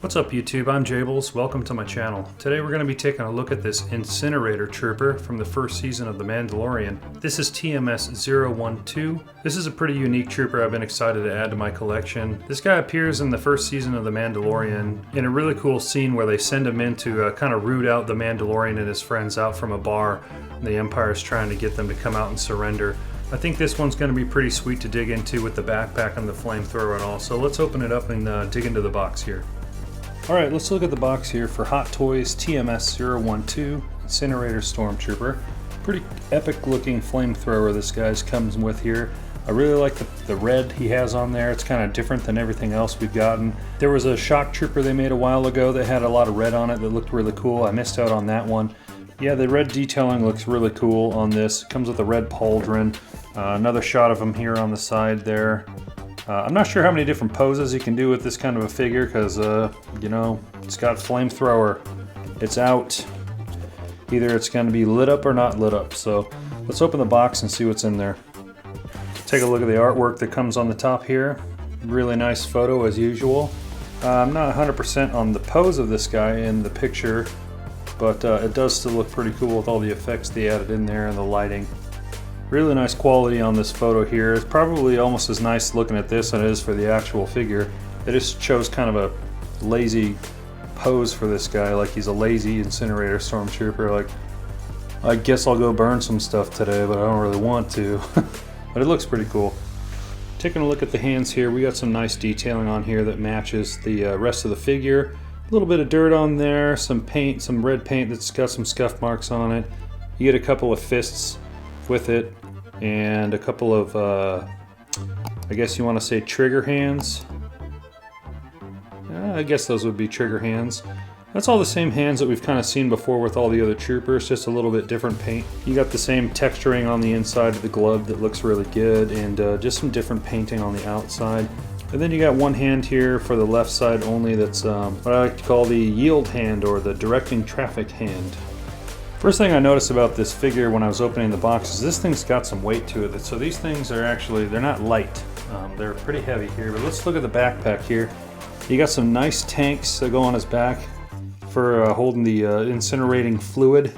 What's up YouTube, I'm Jables, welcome to my channel. Today we're going to be taking a look at this Incinerator Trooper from the first season of The Mandalorian. This is TMS-012. This is a pretty unique trooper I've been excited to add to my collection. This guy appears in the first season of The Mandalorian in a really cool scene where they send him in to kind of root out the Mandalorian and his friends out from a bar. The Empire's trying to get them to come out and surrender. I think this one's going to be pretty sweet to dig into with the backpack and the flamethrower and all, so let's open it up and dig into the box here. Alright, let's look at the box here for Hot Toys TMS-012 Incinerator Stormtrooper. Pretty epic looking flamethrower this guy's comes with here. I really like the red he has on there. It's kind of different than everything else we've gotten. There was a shock trooper they made a while ago that had a lot of red on it that looked really cool. I missed out on that one. Yeah, the red detailing looks really cool on this. It comes with a red pauldron. Another shot of him here on the side there. I'm not sure how many different poses you can do with this kind of a figure because, you know, it's got flamethrower. It's out. Either it's going to be lit up or not lit up. So let's open the box and see what's in there. Take a look at the artwork that comes on the top here. Really nice photo as usual. I'm not 100% on the pose of this guy in the picture, but it does still look pretty cool with all the effects they added in there and the lighting. Really nice quality on this photo here. It's probably almost as nice looking at this than it is for the actual figure. They just chose kind of a lazy pose for this guy, like he's a lazy Incinerator Stormtrooper. Like, I guess I'll go burn some stuff today, but I don't really want to. But it looks pretty cool. Taking a look at the hands here, we got some nice detailing on here that matches the rest of the figure. A little bit of dirt on there, some paint, some red paint that's got some scuff marks on it. You get a couple of fists with it and a couple of I guess you want to say trigger hands. I guess those would be trigger hands. That's all the same hands that we've kind of seen before with all the other troopers, just a little bit different paint. You got the same texturing on the inside of the glove that looks really good, and just some different painting on the outside. And then you got one hand here for the left side only that's what I like to call the yield hand, or the directing traffic hand. First thing I noticed about this figure when I was opening the box is this thing's got some weight to it. So these things are actually, they're not light. They're pretty heavy here, but let's look at the backpack here. You got some nice tanks that go on his back for holding the incinerating fluid.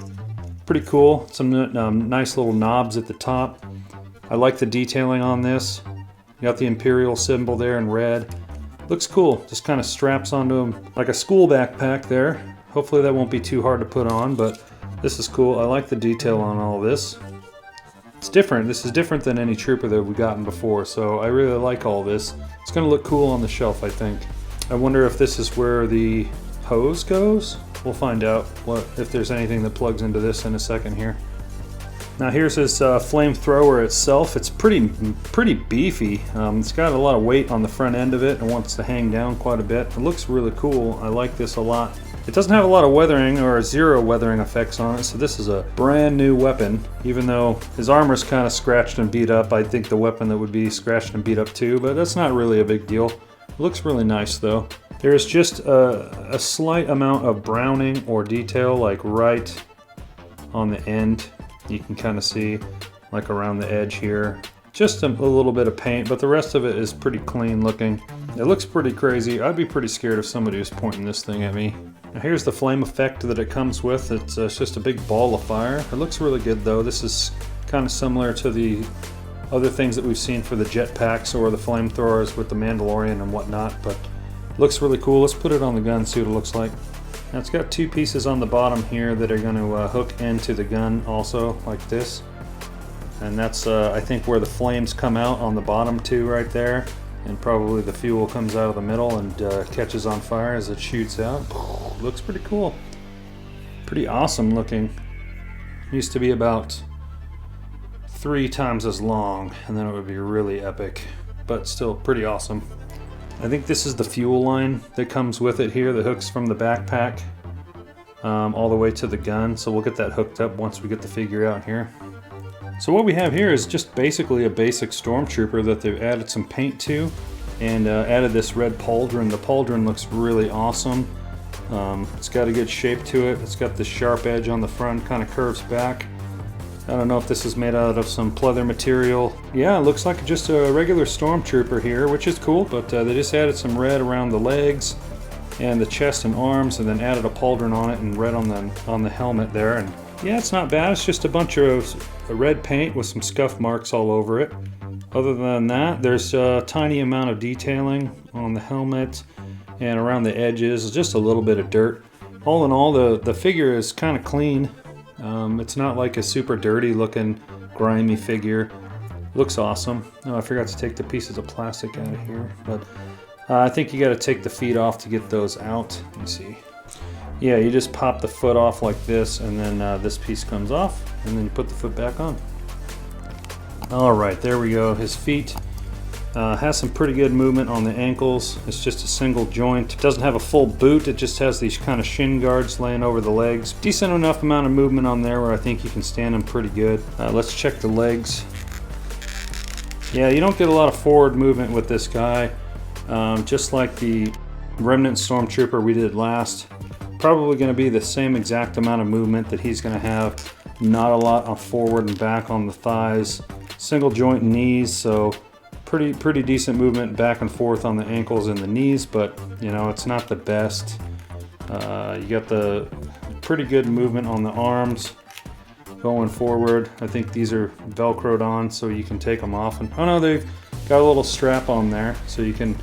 Pretty cool. Some nice little knobs at the top. I like the detailing on this. You got the Imperial symbol there in red. Looks cool. Just kind of straps onto him like a school backpack there. Hopefully that won't be too hard to put on, but this is cool. I like the detail on all this. It's different. This is different than any trooper that we've gotten before, so I really like all this. It's going to look cool on the shelf, I think. I wonder if this is where the hose goes. We'll find out if there's anything that plugs into this in a second here. Now here's his flamethrower itself. It's pretty beefy. It's got a lot of weight on the front end of it and wants to hang down quite a bit. It looks really cool. I like this a lot. It doesn't have a lot of weathering or zero weathering effects on it, so this is a brand new weapon. Even though his armor's kind of scratched and beat up, I think the weapon that would be scratched and beat up too, but that's not really a big deal. It looks really nice though. There's just a slight amount of browning or detail, like right on the end. You can kind of see like around the edge here. Just a little bit of paint, but the rest of it is pretty clean looking. It looks pretty crazy. I'd be pretty scared if somebody was pointing this thing at me. Now here's the flame effect that it comes with. It's just a big ball of fire. It looks really good though. This is kind of similar to the other things that we've seen for the jetpacks or the flamethrowers with the Mandalorian and whatnot, but it looks really cool. Let's put it on the gun, see what it looks like. Now it's got two pieces on the bottom here that are going to hook into the gun also, like this. And that's, I think, where the flames come out on the bottom too, right there. And probably the fuel comes out of the middle and catches on fire as it shoots out. Looks pretty cool. Pretty awesome looking. Used to be about 3 times as long, and then it would be really epic. But still pretty awesome. I think this is the fuel line that comes with it here that hooks from the backpack all the way to the gun. So we'll get that hooked up once we get the figure out here. So what we have here is just basically a basic Stormtrooper that they've added some paint to and added this red pauldron. The pauldron looks really awesome. It's got a good shape to it. It's got this sharp edge on the front, kind of curves back. I don't know if this is made out of some pleather material. Yeah, it looks like just a regular Stormtrooper here, which is cool, but they just added some red around the legs and the chest and arms, and then added a pauldron on it and red on the helmet there. And yeah, it's not bad. It's just a bunch of red paint with some scuff marks all over it. Other than that, there's a tiny amount of detailing on the helmet and around the edges, just a little bit of dirt. All in all, the figure is kind of clean. It's not like a super dirty looking, grimy figure. Looks awesome. Oh, I forgot to take the pieces of plastic out of here, but I think you got to take the feet off to get those out. Let me see. Yeah, you just pop the foot off like this, and then this piece comes off, and then you put the foot back on. All right, there we go. His feet has some pretty good movement on the ankles. It's just a single joint. It doesn't have a full boot. It just has these kind of shin guards laying over the legs. Decent enough amount of movement on there where I think you can stand them pretty good. Let's check the legs. Yeah, you don't get a lot of forward movement with this guy. Just like the Remnant Stormtrooper we did last. Probably going to be the same exact amount of movement that he's going to have. Not a lot on forward and back on the thighs. Single joint knees, so pretty decent movement back and forth on the ankles and the knees, but you know, it's not the best. You got the pretty good movement on the arms going forward. I think these are velcroed on so you can take them off. And oh no, they've got a little strap on there so you can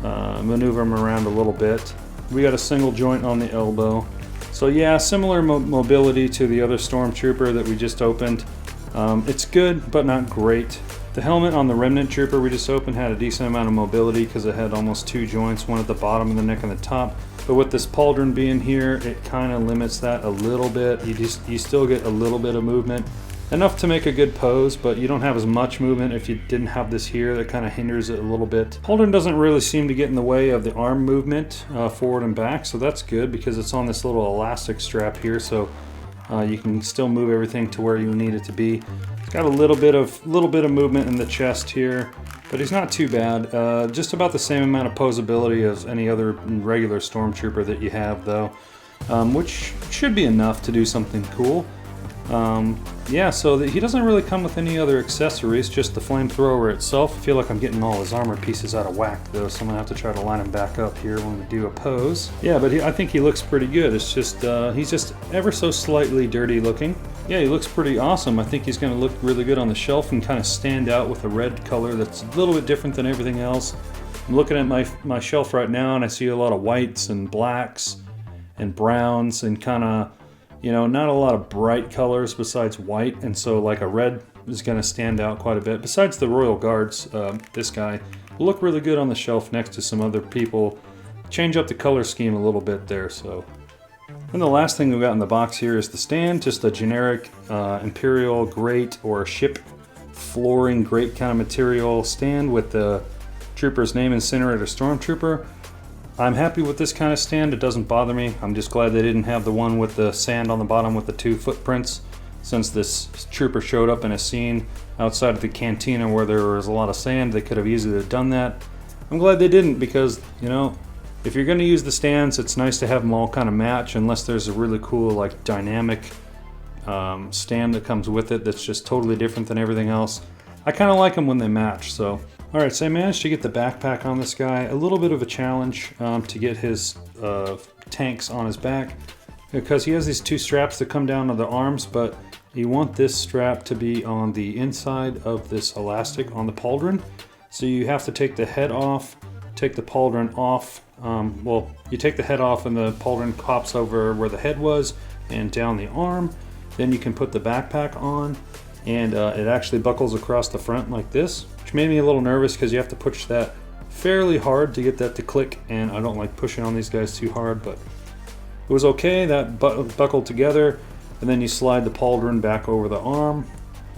maneuver them around a little bit. We got a single joint on the elbow. So yeah, similar mobility to the other Stormtrooper that we just opened. It's good, but not great. The helmet on the Remnant Trooper we just opened had a decent amount of mobility because it had almost two joints, one at the bottom of the neck and the top. But with this pauldron being here, it kind of limits that a little bit. You still get a little bit of movement. Enough to make a good pose, but you don't have as much movement if you didn't have this here. That kind of hinders it a little bit. Pauldron doesn't really seem to get in the way of the arm movement forward and back, so that's good because it's on this little elastic strap here, so you can still move everything to where you need it to be. It's got a little bit of movement in the chest here, but he's not too bad. Just about the same amount of posability as any other regular Stormtrooper that you have, though, which should be enough to do something cool. Yeah, so he doesn't really come with any other accessories, just the flamethrower itself. I feel like I'm getting all his armor pieces out of whack though, so I'm gonna have to try to line him back up here when we do a pose. Yeah, but I think he looks pretty good. It's just, he's just ever so slightly dirty looking. Yeah, he looks pretty awesome. I think he's gonna look really good on the shelf and kind of stand out with a red color that's a little bit different than everything else. I'm looking at my shelf right now and I see a lot of whites and blacks and browns and kind of, you know, not a lot of bright colors besides white, and so like a red is going to stand out quite a bit. Besides the Royal Guards, this guy will look really good on the shelf next to some other people. Change up the color scheme a little bit there. So, and the last thing we got in the box here is the stand, just a generic Imperial grate or ship flooring grate kind of material stand with the trooper's name, Incinerator Stormtrooper. I'm happy with this kind of stand. It doesn't bother me. I'm just glad they didn't have the one with the sand on the bottom with the two footprints, since this trooper showed up in a scene outside of the cantina where there was a lot of sand. They could have easily done that. I'm glad they didn't because, you know, if you're going to use the stands, it's nice to have them all kind of match, unless there's a really cool like dynamic stand that comes with it that's just totally different than everything else. I kind of like them when they match. So alright, so I managed to get the backpack on this guy. A little bit of a challenge to get his tanks on his back, because he has these two straps that come down to the arms, but you want this strap to be on the inside of this elastic on the pauldron. So you have to take the head off, take the pauldron off. Well, you take the head off and the pauldron pops over where the head was and down the arm. Then you can put the backpack on, and it actually buckles across the front like this, which made me a little nervous because you have to push that fairly hard to get that to click, and I don't like pushing on these guys too hard, but it was okay. That buckled together, and then you slide the pauldron back over the arm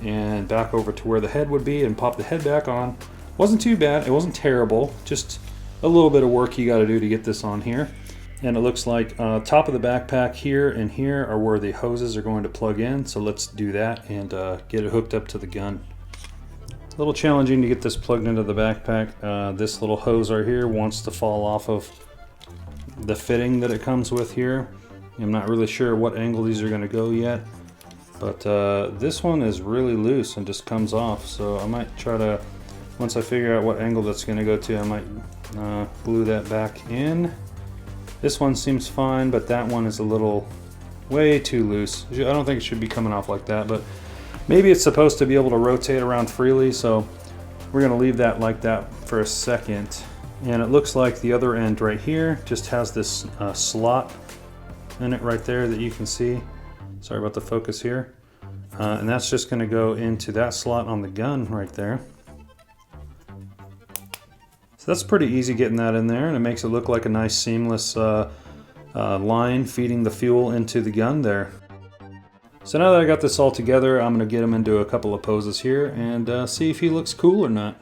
and back over to where the head would be and pop the head back on. Wasn't too bad. It wasn't terrible. Just a little bit of work you got to do to get this on here. And it looks like top of the backpack here and here are where the hoses are going to plug in. So let's do that and get it hooked up to the gun. A little challenging to get this plugged into the backpack. This little hose right here wants to fall off of the fitting that it comes with here. I'm not really sure what angle these are going to go yet, but this one is really loose and just comes off. So I might try to, once I figure out what angle that's going to go to, I might glue that back in. This one seems fine, but that one is a little way too loose. I don't think it should be coming off like that, but maybe it's supposed to be able to rotate around freely, so we're going to leave that like that for a second. And it looks like the other end right here just has this slot in it right there that you can see. Sorry about the focus here. And that's just going to go into that slot on the gun right there. So that's pretty easy getting that in there, and it makes it look like a nice seamless line feeding the fuel into the gun there. So now that I got this all together, I'm going to get him into a couple of poses here and see if he looks cool or not.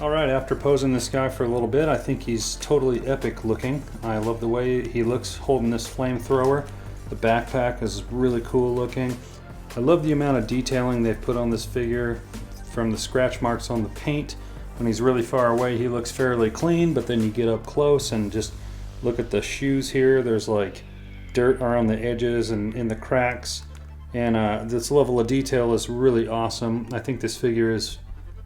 Alright, after posing this guy for a little bit, I think he's totally epic looking. I love the way he looks holding this flamethrower. The backpack is really cool looking. I love the amount of detailing they've put on this figure, from the scratch marks on the paint. When he's really far away, he looks fairly clean, but then you get up close and just look at the shoes here. There's like dirt around the edges and in the cracks. And this level of detail is really awesome. I think this figure is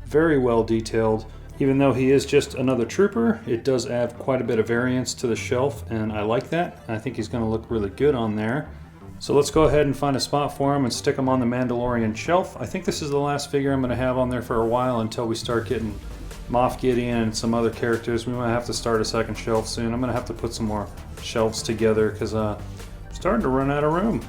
very well detailed. Even though he is just another trooper, it does add quite a bit of variance to the shelf, and I like that. I think he's going to look really good on there. So let's go ahead and find a spot for him and stick him on the Mandalorian shelf. I think this is the last figure I'm going to have on there for a while until we start getting Moff Gideon and some other characters. We might have to start a second shelf soon. I'm going to have to put some more shelves together because I'm starting to run out of room.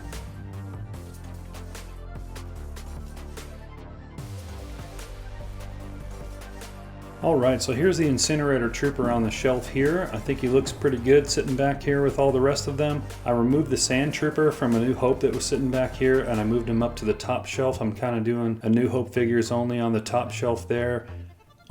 Alright, so here's the Incinerator Trooper on the shelf here. I think he looks pretty good sitting back here with all the rest of them. I removed the Sand Trooper from A New Hope that was sitting back here, and I moved him up to the top shelf. I'm kind of doing A New Hope figures only on the top shelf there.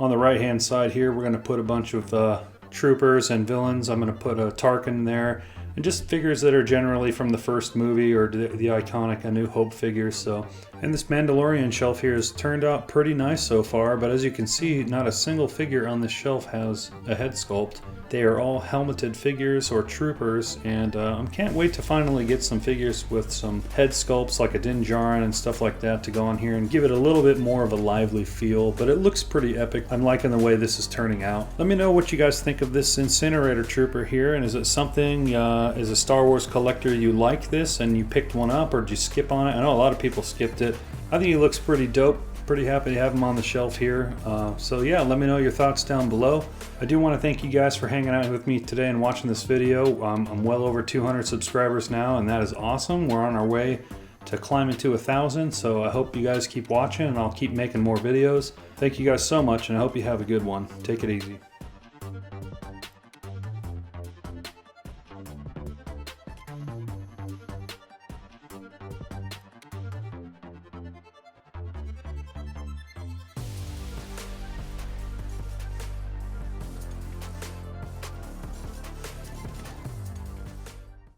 On the right hand side here, we're going to put a bunch of troopers and villains. I'm going to put a Tarkin there, and just figures that are generally from the first movie or the iconic A New Hope figures. So, and this Mandalorian shelf here has turned out pretty nice so far, but as you can see, not a single figure on this shelf has a head sculpt. They are all helmeted figures or troopers, and I can't wait to finally get some figures with some head sculpts like a Din Djarin and stuff like that to go on here and give it a little bit more of a lively feel, but it looks pretty epic. I'm liking the way this is turning out. Let me know what you guys think of this Incinerator Trooper here, and is it something, as a Star Wars collector, you like this and you picked one up, or did you skip on it? I know a lot of people skipped it. I think he looks pretty dope. Pretty happy to have him on the shelf here. So yeah, let me know your thoughts down below. I do want to thank you guys for hanging out with me today and watching this video. I'm well over 200 subscribers now, and that is awesome. We're on our way to climbing to 1,000, so I hope you guys keep watching, and I'll keep making more videos. Thank you guys so much, and I hope you have a good one. Take it easy.